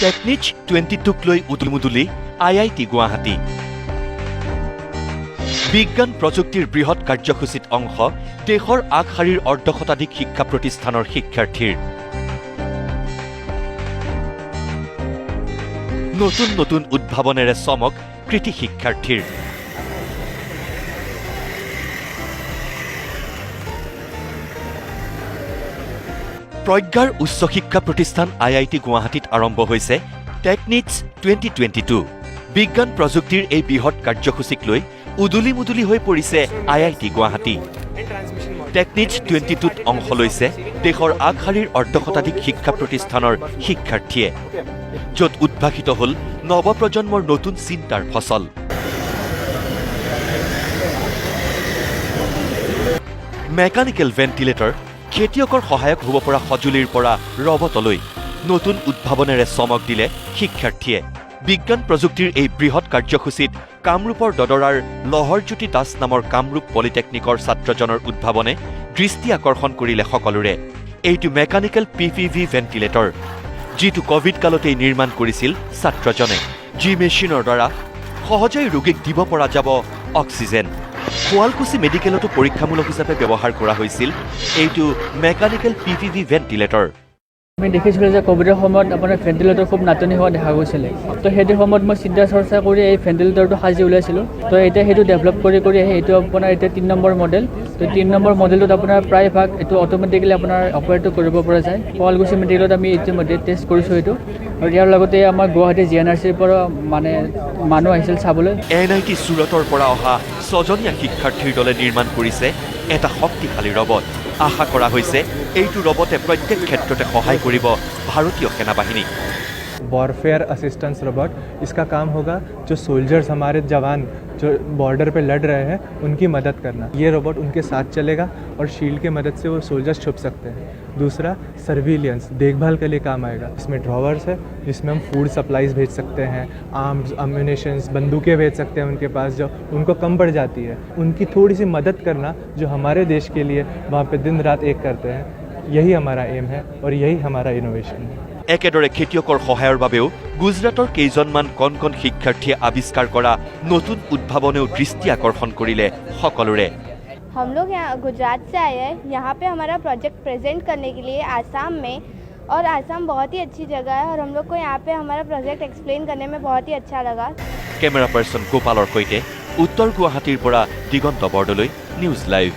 টেকনিচ 22ক লৈ উদুলিমুদুলি IIT গুৱাহাটী। বিজ্ঞান প্ৰযুক্তিৰ বৃহৎ কাৰ্যসূচীত অংশ দেশৰ আগশাৰীৰ অৰ্ধশতাধিক শিক্ষা প্ৰতিষ্ঠানৰ শিক্ষাৰ্থীৰ। নতুন নতুন উদ্ভাৱনেৰে চমক কৃতি শিক্ষাৰ্থীৰ। প্ৰজ্ঞাৰ উচ্চ শিক্ষা প্ৰতিষ্ঠান IIT গুৱাহাটীত আৰম্ভ হৈছে টেকনিচ 2022। বিজ্ঞান প্ৰযুক্তিৰ এই বৃহৎ কাৰ্যসূচীক লৈ উদুলিমুদুলি হৈ পৰিছে IIT গুৱাহাটী। টেকনিচ 22ত অংশ লৈছে দেশৰ আগশাৰীৰ অৰ্ধশতাধিক শিক্ষা প্ৰতিষ্ঠানৰ শিক্ষাৰ্থীয়ে, য'ত উদ্ভাসিত হ'ল নৱপ্ৰজন্মৰ নতুন চিন্তাৰ ফচল। মেকানিকেল ভেণ্টিলেটৰ, খেতিয়কৰ সহায়ক হ'ব পৰা সঁজুলিৰ পৰা ৰবটলৈ নতুন উদ্ভাৱনেৰে চমক দিলে শিক্ষাৰ্থীয়ে। বিজ্ঞান প্ৰযুক্তিৰ এই বৃহৎ কাৰ্যসূচীত কামৰূপৰ দদৰাৰ লহৰজ্যোতি দাস নামৰ কামৰূপ পলিটেকনিকৰ ছাত্ৰজনৰ উদ্ভাৱনে দৃষ্টি আকৰ্ষণ কৰিলে সকলোৰে। এইটো মেকানিকেল PPV ভেণ্টিলেটৰ, যিটো কভিড কালতেই নিৰ্মাণ কৰিছিল ছাত্ৰজনে, যি মেচিনৰ দ্বাৰা সহজেই ৰোগীক দিব পৰা যাব অক্সিজেন। শুৱালকুছি মেডিকেলতো পৰীক্ষামূলক হিচাপে ব্যৱহাৰ কৰা হৈছিল এইটো মেকানিকেল PPV ভেণ্টিলেটৰ। আমি দেখিছিলোঁ যে কোভিডৰ সময়ত আপোনাৰ ভেণ্টিলেটৰ খুব নাটনি হোৱা দেখা গৈছিলে। তো সেইটো সময়ত মই চিন্তা চৰ্চা কৰি এই ভেণ্টিলেটৰটো সাজি উলিয়াইছিলোঁ। তো এতিয়া সেইটো ডেভেলপ কৰি এইটো আপোনাৰ এতিয়া 3 নম্বৰ মডেল। তো 3 নম্বৰ মডেলটোত আপোনাৰ প্ৰায়ভাগ এইটো অট'মেটিকেলি আপোনাৰ অপাৰেটটো কৰিব পৰা যায়। শুৱালকুছি মেডিকেলত আমি ইতিমধ্যে টেষ্ট কৰিছোঁ এইটো, আৰু ইয়াৰ লগতে আমাৰ গুৱাহাটী GNRCৰ পৰা মানুহ আহিছিল চাবলৈ। NIT চুৰটৰ পৰা অহা 6জনীয়া শিক্ষাৰ্থীৰ দলে নিৰ্মাণ কৰিছে এটা শক্তিশালী ৰবট। আশা কৰা হৈছে এইটো ৰবটে প্ৰত্যেক ক্ষেত্ৰতে সহায় কৰিব ভাৰতীয় সেনাবাহিনীক। वॉरफेयर असिस्टेंस रोबोट, इसका काम होगा जो सोल्जर्स हमारे जवान जो बॉर्डर पे लड़ रहे हैं उनकी मदद करना। ये रोबोट उनके साथ चलेगा और शील्ड की मदद से वो सोल्जर्स छुप सकते हैं। दूसरा सर्विलियंस, देखभाल के लिए काम आएगा। इसमें ड्रॉवर्स है जिसमें हम फूड सप्लाईज भेज सकते हैं, आर्म्स, अम्यूनेशंस, बंदूकें भेज सकते हैं उनके पास जो उनको कम पड़ जाती है। उनकी थोड़ी सी मदद करना जो हमारे देश के लिए वहाँ पे दिन रात एक करते हैं, यही हमारा एम है और यही हमारा इनोवेशन है। একেদৰে খেতিয়কৰ সহায়ৰ বাবেও গুজৰাটৰ কেইজনমান কণ কণ শিক্ষাৰ্থীয়ে আৱিষ্কাৰ কৰা নতুন উদ্ভাৱনেও দৃষ্টি আকৰ্ষণ কৰিলে সকলোৰে। हम लोग यहाँ गुजरात से आए हैं, यहाँ पे हमारा प्रोजेक्ट प्रेजेंट करने के लिए आसाम में, और आसाम बहुत ही अच्छी जगह है और हम लोग को यहाँ पे हमारा प्रोजेक्ट एक्सप्लेन करने में बहुत ही अच्छा लगा। কেমেৰা পাৰ্চন গোপালৰ সৈতে উত্তৰ গুৱাহাটীৰ পৰা দিগন্ত বৰদলৈ, নিউজ লাইভ।